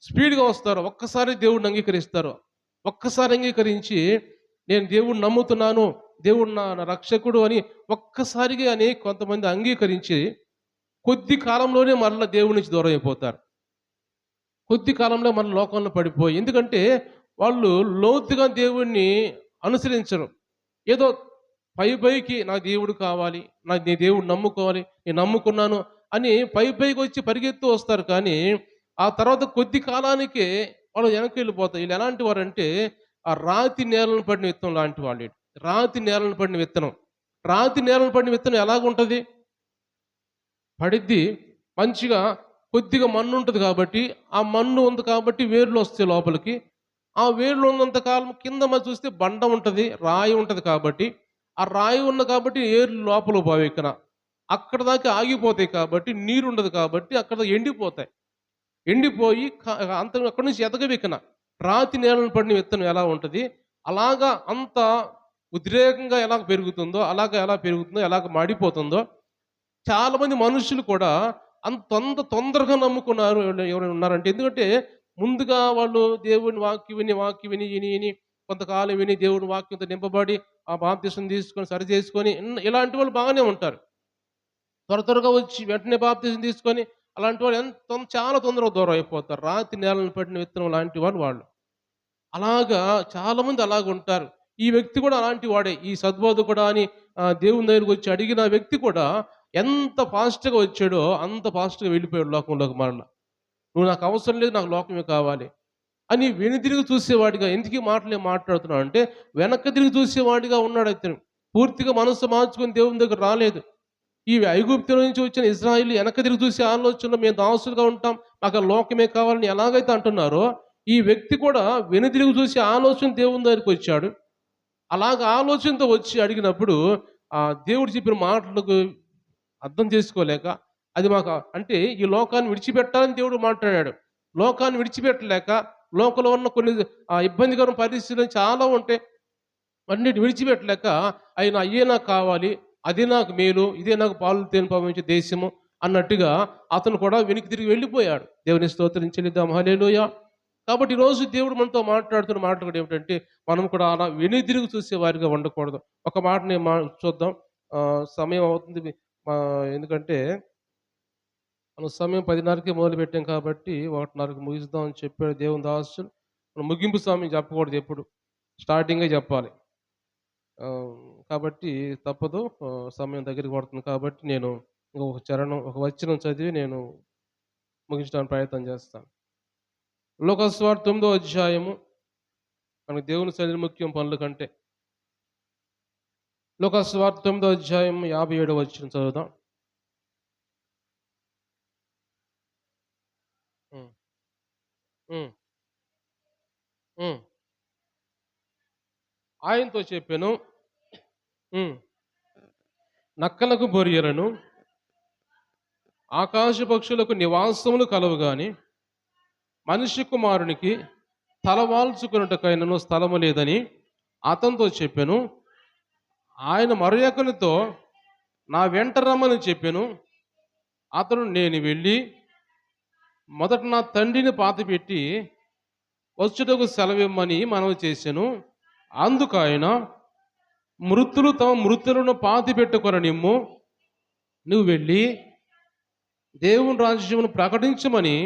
స్పీడ్‌గా వస్తారో, ఒక్కసారి దేవుడిని అంగీకరిస్తారు. ఒక్కసారి అంగీకరించి నేను దేవుడిని నమ్ముతున్నాను, దేవుడు నా నా రక్షకుడు అని ఒక్కసారిగా అని కొంతమంది అంగీకరించి కొద్ది కాలంలోనే మరలా దేవుడి నుంచి దూరం అయిపోతారు. కొద్ది కాలంలో మన లోకంలో పడిపోయి. ఎందుకంటే వాళ్ళు లోతుగా దేవుడిని అనుసరించరు. ఏదో పైకి నా దేవుడు కావాలి, నీ దేవుడు నమ్ముకోవాలి, నేను నమ్ముకున్నాను అని పైకి వచ్చి పరిగెత్తు వస్తారు కానీ, ఆ తర్వాత కొద్ది కాలానికే వాళ్ళు వెనక్కి వెళ్ళిపోతారు. వీళ్ళు ఎలాంటి వారంటే, ఆ రాతి నేలను పడిన విత్తనం లాంటి వాళ్ళు. రాతి నేలను పడిన విత్తనం. రాతి నేలను పడిన విత్తనం ఎలాగుంటది? పడిద్ది. మంచిగా కొద్దిగా మన్నుంటది కాబట్టి, ఆ మన్ను ఉంది కాబట్టి వేర్లొస్తాయి లోపలికి. ఆ వేర్లు ఉన్నంత కాలం కింద చూస్తే బండ ఉంటది, రాయి ఉంటది కాబట్టి, ఆ రాయి కాబట్టి ఏర్లు లోపలికి పోవిక్కడ. అక్కడ దాకా ఆగిపోతాయి కాబట్టి, నీరుండదు కాబట్టి అక్కడ ఎండిపోతాయి. ఎండిపోయి అక్కడి నుంచి ఎదగవికన. రాతి నేలను పడిన విత్తనం ఎలా ఉంటది, అలాగా అంత ఉద్రేకంగా ఎలా పెరుగుతుందో, ఎలాగ మాడిపోతుందో చాలామంది మనుషులు కూడా అంత తొందరగా నమ్ముకున్నారు ఎవరైనా ఉన్నారంటే. ఎందుకంటే ముందుగా వాళ్ళు దేవుని వాక్యం విని, ఇని కొంతకాలం విని దేవుని వాక్యంతో నింపబడి, ఆ బాప్తిసం తీసుకొని సరి చేసుకొని ఇలాంటి వాళ్ళు బాగానే ఉంటారు. త్వరగా వచ్చి వెంటనే బాప్తిజం తీసుకొని అలాంటి వాళ్ళు చాలా తొందరగా దూరం అయిపోతారు. రాతి నేలను పడిన విత్తనం లాంటి వాళ్ళు. అలాగా చాలామంది అలాగుంటారు. ఈ వ్యక్తి కూడా అలాంటి వాడే. ఈ సద్బోధకుడా అని దేవుని దగ్గరికొచ్చి అడిగిన వ్యక్తి కూడా ఎంత ఫాస్ట్‌గా వచ్చాడో అంత ఫాస్ట్‌గా వెళ్ళిపోయాడు లోకంలోకి మరల. "నువ్వు నాకు అవసరం లేదు. నాకు లోకమే కావాలి" అని వెనుదిరిగి చూసేవాడిగా, ఎందుకు ఈ మాటలు నేను మాట్లాడుతున్నానంటే, వెనక్కి తిరిగి చూసేవాడిగా ఉన్నాడు ఇతను. పూర్తిగా మనస్సు మార్చుకొని దేవుని దగ్గర రాలేదు. ఈ ఐగుప్తులో నుంచి వచ్చిన ఇశ్రాయేలీయులు వెనక్కి తిరిగి చూసే ఆలోచనలో మేము దాసులుగా ఉంటాం, నాకు ఆ లోకమే కావాలని ఎలాగైతే అంటున్నారో, ఈ వ్యక్తి కూడా వెనుదిరిగి చూసే ఆలోచన దేవుని దగ్గరికొచ్చాడు. అలాగ ఆలోచనతో వచ్చి అడిగినప్పుడు, దేవుడు చెప్పిన మాటలకు అర్థం చేసుకోలేక, అది మాకు అంటే ఈ లోకాన్ని విడిచిపెట్టాలని దేవుడు మాట్లాడాడు. లోకాన్ని విడిచిపెట్టలేక, లోకంలో ఉన్న కొన్ని ఇబ్బందికరమైన పరిస్థితులు చాలా ఉంటాయి. అన్నిటిని విడిచిపెట్టలేక ఆయన అయ్యే నాకు కావాలి, అదే నాకు మేలు, ఇదే నాకు పాలు తేనె ప్రవహించే దేశము అన్నట్టుగా అతను కూడా వెనక్కి తిరిగి వెళ్ళిపోయాడు. దేవుని స్తోత్రం చెల్లిద్దాం, హల్లెలూయా. కాబట్టి ఈరోజు దేవుడు మనతో మాట్లాడుతున్న మాటలు కూడా ఏమిటంటే, మనం కూడా అలా వెనుదిరిగి చూసే వారిగా ఉండకూడదు. ఒక మాట నేను చూద్దాం. సమయం అవుతుంది. ఎందుకంటే మనం సమయం 10:30కే మొదలుపెట్టాం కాబట్టి 1:30కి ముగిద్దాం అని చెప్పాడు దేవుని దాసుడు. మనం ముగింపు సమయం చెప్పకూడదు ఎప్పుడు. స్టార్టింగే చెప్పాలి. కాబట్టి తప్పదు. సమయం దగ్గరికి పడుతుంది కాబట్టి నేను ఒక చరణం, ఒక వచనం చదివి నేను ముగించడానికి ప్రయత్నం చేస్తాను. లూకాసు సువార్త 9వ అధ్యాయము. మనకు దేవుని సన్నిధి ముఖ్యం పనుల కంటే. లూకాసు సువార్త 9వ అధ్యాయం 57వ వచనం చదువుదాం. హ్మ్. హ్మ్. హ్మ్. ఆయనతో చెప్పెను, హ్మ్, నక్కలకు బొరియలను, ఆకాశ పక్షులకు నివాసములు కలవు గాని మనిషి కుమారునికి తలవాల్చుకున్నటకైనను స్థలము లేదని అతనితో చెప్పెను. ఆయన మరొకనితో నా వెంట రమ్మని చెప్పెను. అతడు నేను వెళ్ళి మొదట నా తండ్రిని పాతిపెట్టి వచ్చుటకు సెలవిమ్మని మనవి చేసెను. అందుకు ఆయన, మృతులు తమ మృతులను పాతిపెట్టుకొననిమ్ము, నువ్వు వెళ్ళి దేవుని రాజ్యమును ప్రకటించమని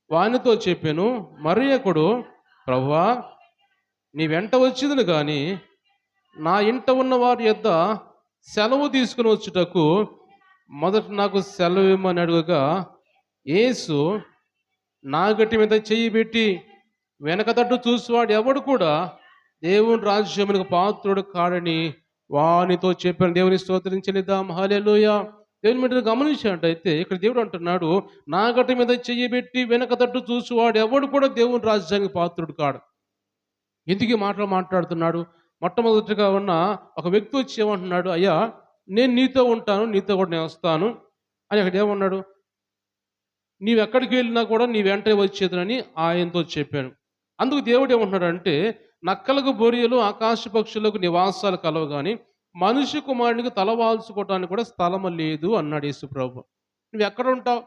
వానితో చెప్పెను. మరియొకడు, ప్రభువా, నీ వెంట వచ్చిందని గాని నా ఇంట ఉన్న వారి యొద్ద సెలవు తీసుకుని వచ్చుటకు మొదట నాకు సెలవు ఇమ్మని అడుగగా, యేసు నాగటి మీద చెయ్యి పెట్టి వెనకతట్టు చూసేవాడు ఎవడు కూడా దేవుని రాజ్యమునకు పాత్రుడు కాడని వానితో చెప్పాను. దేవుని స్తోత్రం చెల్లిద్దాం, హల్లెలూయా. దేవుని మీద గమనించినట్టయితే ఇక్కడ దేవుడు అంటున్నాడు, నాగటి మీద చెయ్యి పెట్టి వెనకతట్టు చూసేవాడు ఎవడు కూడా దేవుని రాజ్యానికి పాత్రుడు కాడు. ఎందుకు ఈ మాటలు మాట్లాడుతున్నాడు? మొట్టమొదటిగా ఉన్న ఒక వ్యక్తి వచ్చి ఏమంటున్నాడు, అయ్యా నేను నీతో ఉంటాను, నీతో కూడా నేను వస్తాను అని. అక్కడ ఏమన్నాడు, నీవెక్కడికి వెళ్ళినా కూడా నీ వెంటే వచ్చేదనని ఆయనతో చెప్పాను. అందుకు దేవుడు ఏమంటున్నాడంటే, నక్కలకు బొరియలు, ఆకాశ పక్షులకు నివాసాలు కలవు కానీ మనిషి కుమారునికి తలవాల్చుకోవటానికి కూడా స్థలము లేదు అన్నాడు యేసు ప్రభు. నువ్వు ఎక్కడ ఉంటావు?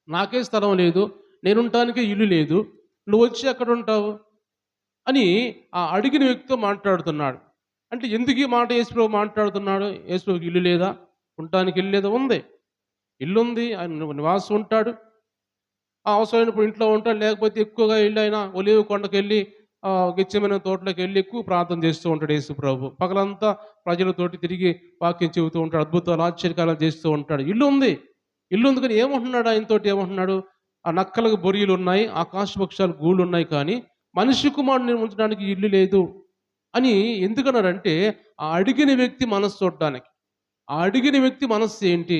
నాకే స్థలం లేదు, నేనుంటానికి ఇల్లు లేదు, నువ్వు వచ్చి ఎక్కడ ఉంటావు అని ఆ అడిగిన వ్యక్తితో మాట్లాడుతున్నాడు. అంటే ఎందుకు ఈ మాట యేసుప్రభు మాట్లాడుతున్నాడు? యేసుప్రభుకి ఇల్లు లేదా? ఉండటానికి ఇల్లు లేదా? ఉంది. ఇల్లుంది. ఆయన నివాసం ఉంటాడు. అవసరమైనప్పుడు ఇంట్లో ఉంటాడు. లేకపోతే ఎక్కువగా ఇల్లు ఆయన ఒలీవ కొండకెళ్ళి గెత్సేమనే తోటలోకి వెళ్ళి ఎక్కువ ప్రార్థన చేస్తూ ఉంటాడు యేసుప్రభు. పగలంతా ప్రజలతోటి తిరిగి వాక్యం చెబుతూ ఉంటాడు. అద్భుతాలు, ఆశ్చర్యకారాలు చేస్తూ ఉంటాడు. ఇల్లు ఉంది. ఇల్లు ఉంది కానీ ఏమంటున్నాడు ఆయనతోటి? ఏమంటున్నాడు? ఆ నక్కలకు బొరియలు ఉన్నాయి, ఆకాశ పక్షాలు గూళ్ళు ఉన్నాయి, కానీ మనిషి కుమారుని ఉంచడానికి ఇల్లు లేదు అని. ఎందుకన్నారంటే ఆ అడిగిన వ్యక్తి మనస్సు చూడడానికి. ఆ అడిగిన వ్యక్తి మనస్సు ఏంటి?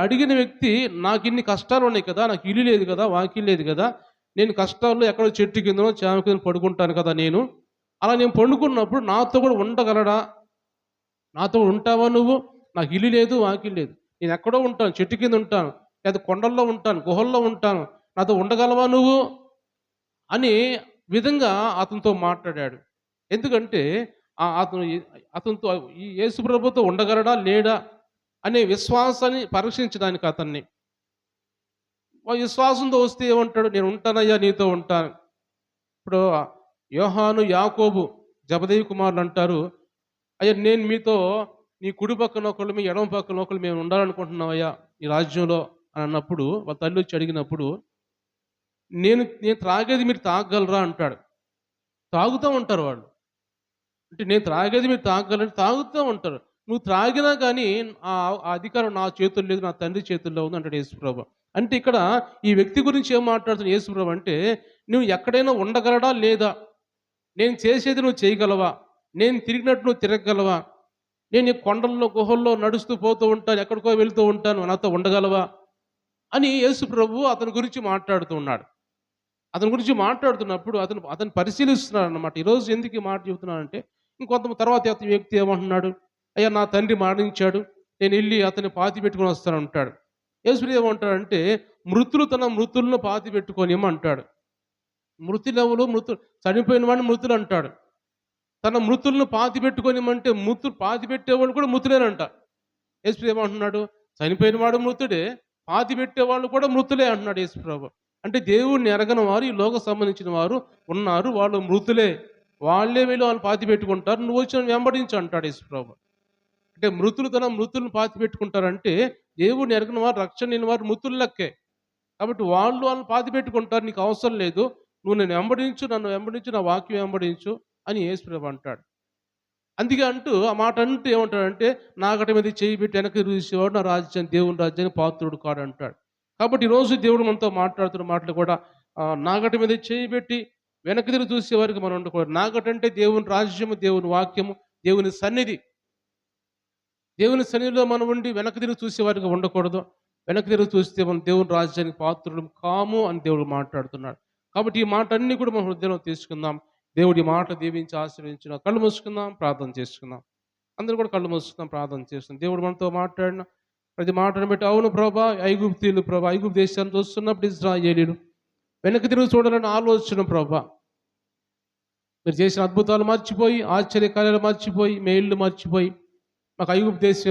అడిగిన వ్యక్తి, నాకు ఇన్ని కష్టాలు ఉన్నాయి కదా, నాకు ఇల్లు లేదు కదా, వాకిలు లేదు కదా, నేను కష్టాల్లో ఎక్కడో చెట్టు కిందనో చేమ కింద పడుకుంటాను కదా నేను. అలా నేను పండుకున్నప్పుడు నాతో కూడా ఉండగలడా? నాతో ఉంటావా నువ్వు? నాకు ఇల్లు లేదు, వాకిలు లేదు, నేను ఎక్కడో ఉంటాను, చెట్టు కింద ఉంటాను, లేదా కొండల్లో ఉంటాను, గుహల్లో ఉంటాను, నాతో ఉండగలవా నువ్వు అని విధంగా అతనితో మాట్లాడాడు. ఎందుకంటే అతనితో ఈ యేసు ప్రభుతో ఉండగలడా లేడా అనే విశ్వాసాన్ని పరీక్షించడానికి అతన్ని. విశ్వాసంతో వస్తే ఏమంటాడు? నేను ఉంటానయ్యా, నీతో ఉంటాను. ఇప్పుడు యోహాను, యాకోబు జబదేయి కుమారులు అంటారు, అయ్యా నేను మీతో నీ కుడి పక్కన ఒకళ్ళు, మీ ఎడమ పక్కన ఒకళ్ళు మేము ఉండాలనుకుంటున్నామయ్యా ఈ రాజ్యంలో అని అన్నప్పుడు, వాళ్ళ తల్లి వచ్చి అడిగినప్పుడు, నేను నేను త్రాగేది మీరు తాగగలరా అంటాడు. తాగుతూ ఉంటారు వాళ్ళు. అంటే నేను త్రాగేది మీరు తాగగలంటే తాగుతూ ఉంటారు. నువ్వు త్రాగినా కానీ ఆ అధికారం నా చేతుల్లో లేదు, నా తండ్రి చేతుల్లో ఉంది అంటాడు యేసుప్రభు. అంటే ఇక్కడ ఈ వ్యక్తి గురించి ఏం మాట్లాడుతున్నాడు యేసుప్రభు అంటే, నువ్వు ఎక్కడైనా ఉండగలడా లేదా? నేను చేసేది నువ్వు చేయగలవా? నేను తిరిగినట్టు నువ్వు తిరగగలవా? నేను ఈ కొండల్లో, గుహల్లో నడుస్తూ పోతూ ఉంటాను, ఎక్కడికో వెళ్తూ ఉంటాను, నాతో ఉండగలవా? అని యేసుప్రభు అతని గురించి మాట్లాడుతూ ఉన్నాడు. అతని గురించి మాట్లాడుతున్నప్పుడు అతను అతను పరిశీలిస్తున్నాడనమాట. ఈరోజు ఎందుకు ఈ మాట చెబుతున్నానంటే, ఇంకొంత తర్వాత అతని వ్యక్తి ఏమంటున్నాడు? అయ్యా నా తండ్రి మరణించాడు, నేనెళ్ళి అతన్ని పాతిపెట్టుకొని వస్తానంటాడు. యేసుప్రభు ఏమంటాడంటే, మృతులు తన మృతులను పాతిపెట్టుకొనిమ్మంటాడు. మృతులెవరు? చనిపోయిన వాడిని మృతులు అంటాడు. తన మృతులను పాతిపెట్టుకొనిమ్మంటే పాతిపెట్టేవాళ్ళు కూడా మృతులేనంట. యేసుప్రభు ఏమంటున్నాడు? చనిపోయిన వాడు మృతుడే, పాతిపెట్టేవాళ్ళు కూడా మృతులే అంటున్నాడు యేసుప్రభు. అంటే దేవుణ్ణి ఎరగని వారు, ఈ లోక సంబంధించిన వారు ఉన్నారు. వాళ్ళు మృతులే. వాళ్ళే వెళ్ళి వాళ్ళు పాతిపెట్టుకుంటారు. నువ్వు వచ్చి నన్ను వెంబడించు అంటాడు యేసుప్రభు. అంటే మృతులు తన మృతులను పాతిపెట్టుకుంటారంటే, దేవుణ్ణి ఎరగని వారు, రక్షణ లేని వారు మృతుల లెక్కే. కాబట్టి వాళ్ళని పాతిపెట్టుకుంటారు. నీకు అవసరం లేదు. నువ్వు నన్ను వెంబడించు, నన్ను వెంబడించు, నా వాక్యం వెంబడించు అని యేసుప్రభు అంటాడు. అందుకే అంటూ ఆ మాట అంటూ ఏమంటాడంటే, నాగటి మీద చేయి పెట్టి వెనక్కి చూసేవాడు నా దేవుని రాజ్యానికి పాత్రుడు కాడు అంటాడు. కాబట్టి ఈరోజు దేవుడు మనతో మాట్లాడుతున్న మాటలు కూడా నాగటి మీద చేయి పెట్టి వెనక్కి తిరిగి చూసే వారికి మనం ఉండకూడదు. నాగటి అంటే దేవుని రాజ్యము, దేవుని వాక్యము, దేవుని సన్నిధి. దేవుని సన్నిధిలో మనం ఉండి వెనక్కి తిరిగి చూసే వారికి ఉండకూడదు. వెనక్కి తిరిగి చూస్తే మనం దేవుని రాజ్యానికి పాత్రులం కాము అని దేవుడు మాట్లాడుతున్నాడు. కాబట్టి ఈ మాట అన్ని కూడా మన హృదయంలో తీసుకుందాం. దేవుడి మాట దీవించి ఆశీర్వదించిన. కళ్ళు మూసుకుందాం, ప్రార్థన చేసుకుందాం. అందరూ కూడా కళ్ళు మూసుకుందాం, ప్రార్థన చేస్తున్నాం. దేవుడు మనతో మాట్లాడిన ప్రతి మాటను బట్టి, అవును ప్రభా, ఐగుప్తు దేశాన్ని చూస్తున్నప్పుడు ఇశ్రాయేలీయులు వెనక్కి తిరిగి చూడాలని ఆలోచన ప్రభా, మీరు చేసిన అద్భుతాలు మర్చిపోయి, ఆశ్చర్యకార్యాలు మర్చిపోయి, మేళ్ళు మర్చిపోయి, మాకు ఐగుప్తు దేశం